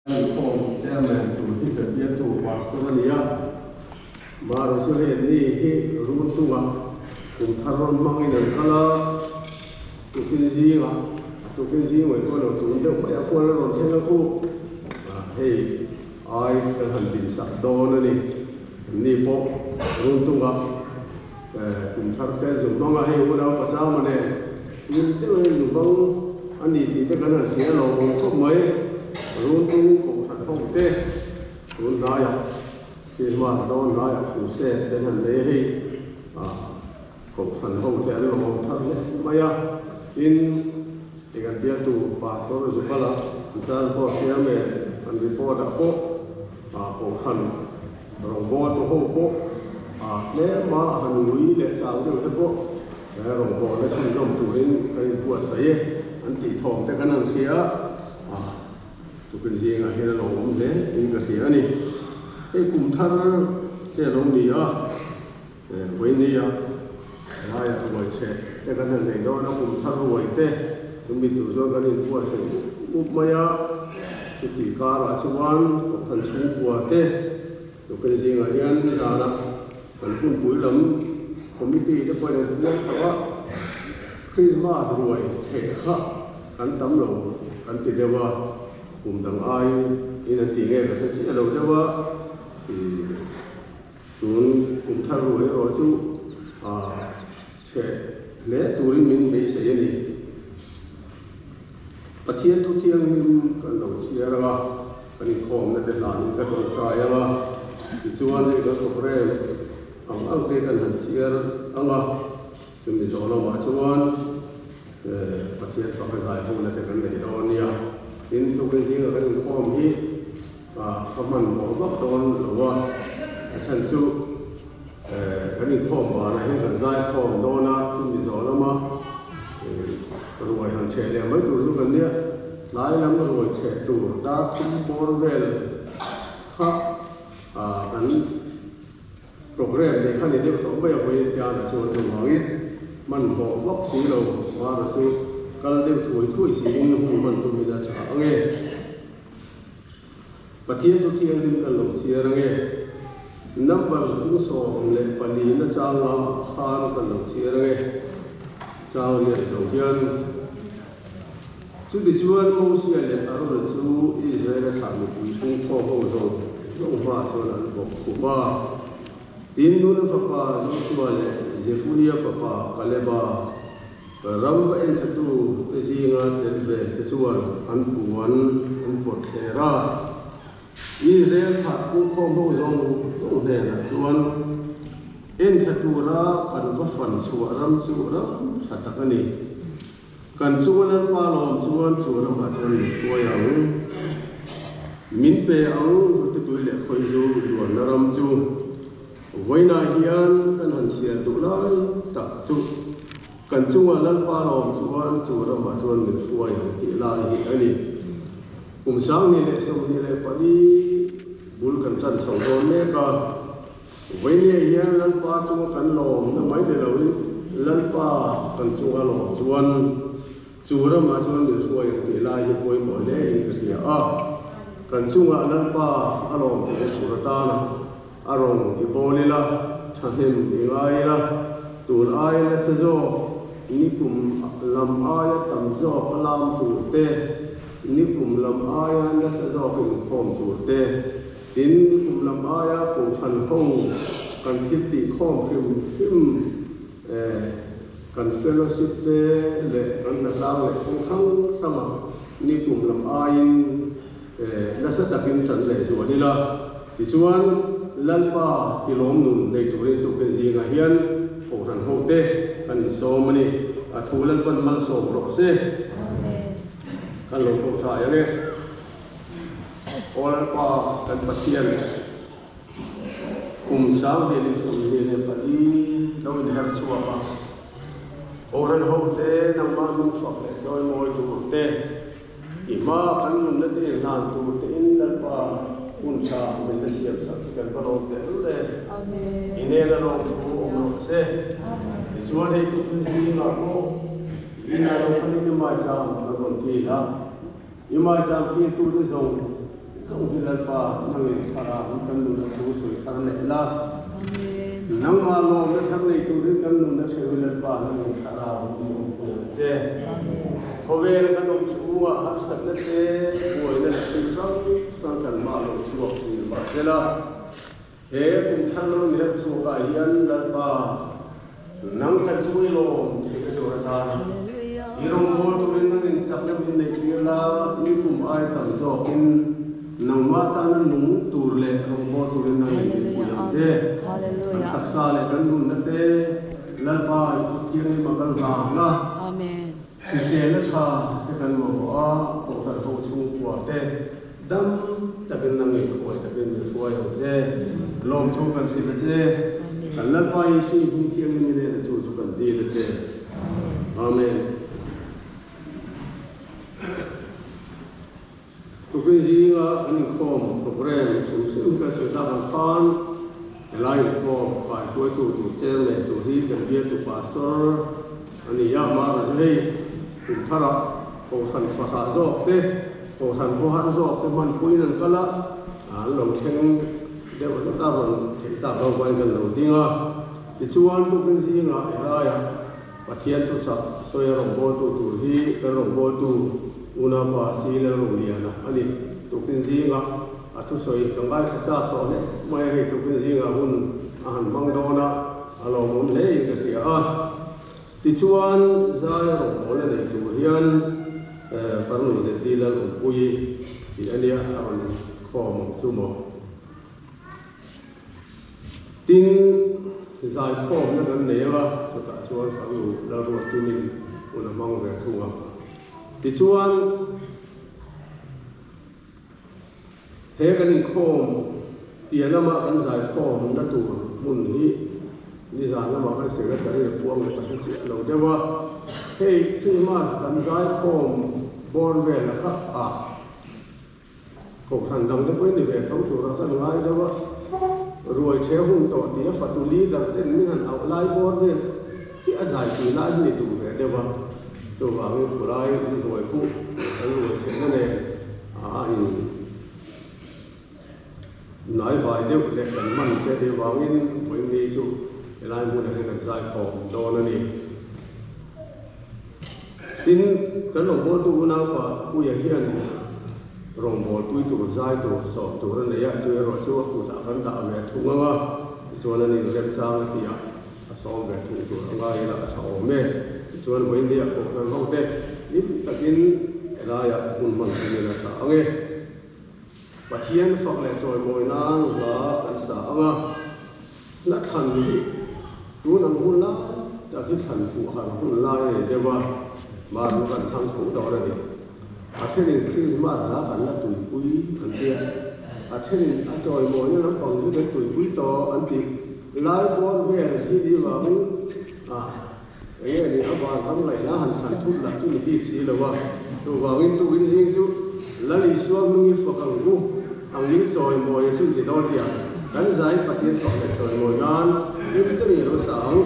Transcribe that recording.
Home chairman to hit the year to Australia. Maro so he room to Taron Mangin and Kala to Kinzima, to Kinzima, to the way of one on Tenaku. Hey, I have been sat down Nipo, room to Tartels, Donga, hey, without Pazamane. You tell him, Bong, and the Ghana, yellow, my. Run tung cổ thành phong tê run đá ya khi mà đó đá ya phụ xe đến hành lễ hi cổ thành phong tê lòng thân mày ya in dengan dia tu pastor zukala antar po kia me an di po da po cổ thành rong bo to ho po le ma han lui le chao de po le rong bo le chim jom tu rin kai bua sai an ti thom te kanan siaเป็นเสียงอะไรเราเนี่ยอินกับเสียนี่ไอ้กลุ่มท่านเจ้าลงนี่เว้นนี่ลายรวยเช่แต่กันนั่นเลยเรากลุ่มท่านรวยเต้สมบิตุจวนกันนี่บัวเสียมุกมายาสุติการาชวันกับท่านชูบัวเต้ตัวเป็นเสียงอะไรนี่สาระกันคุณปุ๋ยลำคอมมิตี้จะไปในพวกแต่ว่าคริสต์มาสรวยเช่ค่ะกันตั้มเรากันติดเดียวว่าcùng đằng ai in là tiếng nghe và sẽ chỉ đầu cho vợ thì tuấn cùng thay rồi chú sẽ lẽ tuấn mình bị sẽ gì và thiên tu thiên mình cần đầu chia ra cần khom là để làm cái trò chơi ra thì chú anh ấy có số rem ông đây cần hành chia ông chúng mình cho nó mà chú anh và thiên phải giải hôm là để cần để đó nia in tu cái gì ở cái form hi các mình bỏ vấp đòn là what sản xuất cái form mà này cái giải form đó na chúng mình rõ lắm mà rồi hàng trẻ liền mới tu lúc gần đây lái lắm rồi trẻ tu đã không bỏ về khác cái program để khai để điều tổng bây giờ phải ra là cho tôi hỏi mình bỏ vấp xí đầu và là sự kalau dia tuai si ini human tu mina cakap ange, patian tu tiang lim kalau cia ange, number tu so le pani na cakap khan kalau cia ange, cakap ni dokian, tu dijual Malaysia le taruh tu Israel sami pun kau kau long hoa soalan bokuma, Hindu na fapa Joshua le Zefunia fapa Kaleba. Ram và anh tu cái gì ngã đến về cái chuan ăn buồn ăn bột ra Israel sát cũng không bao giờ này là chuan anh tu ra cần có phần sửa ram sát cái này cần chuan ăn ba lom chuan mà chuan sửa yang min pe ang cái tuổi lệ khơi du luồn ram chu với nai hiền cần hành xiên tu lai tập chu cần chung là lần ba lòng chuan mà chuan mình xuôi thì là cái này cùng sáng này lệ xong này lệ đi bul cần chân sầu đồn nè cả với này hiện lần ba chung cần lòng nó mấy để lâu lần ba cần chung là lòng chuan mà chuan mình xuôi thì là cái quay bỏ lệ cái gì cần chung là lần ba lòng thì cái chuột ta na lòng cái bò này là changen cái ai là tuần ai là sẽ do nikum lam aya tam zo palam tu te nikum lam aya na sa zo kin khom tu te tin nikum lam aya ko khan ho kan kiti khom phim kan fellowship te le kan na la le song khang sama nikum lam ayin na sa takin chan le zo ni la ti chuan lalpa kilom nun nei tu rin tu ken ji nga hian ko khan ho te kan so mani thulan ban mal so ro se kan lo tho cha ya le ola pa kan pathian sang de le som de le pali do in have chua pa oran ho te nang ma min fak le joy moi tu te ima kan nun na te nan tu te in la pa sa min na siap sa kan pa ro te le ine la no tu o se Suan itu kunci lagu, ini ada paling lima jam lagu kita, lima jam itu tu song không thì lần ba năng lực thà ra cũng cần luôn là chú sủi thằng này là năng mà lo cái thằng này chú đến cần luôn là sẽ về lần ba năng lực thà ra cũng thế hồi về là cái đồng chú à hấp dẫn nó thế buổi là từ trong sang cần mà lo chú học thì mà thế là thế cũng thằng luôn hết chú cái hiện lần ba năng cái chú lo thì cái đồ ta Irong mo tu rin nang insaklam din na ikila ni kumay tanso in nang mata na nung turle rong mo tu rin nang ikuyang je ang taksale kanun na te lalpa ikutiyang ni magalga na Amen. Kisela sa kakan mo a o tarho chung po te dam takin nang ikuay takin ni suwayang je lom thukan sila je kan lalpa isi ikutiyang ni na chuchukan di la je Amen. Tukun zinga an khom program sum ka se ta ban fan elai khom pa ko tu chairman tu hi kan bia tu pastor ani ya ma ra jei tu thara ko han fa ha zo te ko han bo han zo te man pui nan kala a lo theng de wa ta ban the ta ba wa kan lo dinga ti chuan tukun zinga elai pathian tu cha soya rom bo tu hi ka rom bo tu una ba sila ruliana ani tukin zinga atu soi kangai khacha to ne mai he tukin zinga hun an mangdona alo mon le ka sia a ti chuan zai ro ole ne tu hian farnu ze dila ro pui ti ania aron khom chumo tin zai khom na kan ne wa chu ta chuan farnu la ro tu min una mang ve thunga ti chuan he kan khom pianama kan zai khom na tu mun hi ni zan lama kan se ga tari puang le kan chi lo dewa he Christmas kan zai khom bor ve la kha a ko han dang de poi ni ve thau tu ra kan ngai dewa ruai che hun to ti fa tu li dar ten min han au lai bor ve ki a zai tu lai ni tu ve dewa so wa ngi pulai ruai ku an ruai che na ne a in nói vài điều để cần mình để điều vào in với người chủ để lại muốn hay cần giải phóng đó là gì tin cái lòng bố tu nào qua cú giải hiền lòng bố tu tu giải tu sọ tu là này chơi rồi chơi cú ta vẫn ta về thùng ngang cho nên là đem trang thì à xong về thùng tu ngay là thầu mê cho nên với người cũng cần không thế ít ta tin là ya muốn mình thì là sao nghe Pathian phật lệ rồi mồi nang là cảnh xã nga là thần gì tu năng hun la ta cái thần phụ hàng hun la này để mà nó cần tham thủ đó là gì à thế nên Christmas là cảnh là tuổi quý anh kia à thế nên à rồi mồi nó còn những cái tuổi quý to anh thì lái bon về khi đi vào à cái này ở vào thăm lại là hành sản thu là chú bị gì là vậy rồi vào in tu in riêng chú là lý do mình phật hàng ngu ang yin soi mồi sun ti do tia kan zai pathian thok le soi mồi nan lim te ni lo sang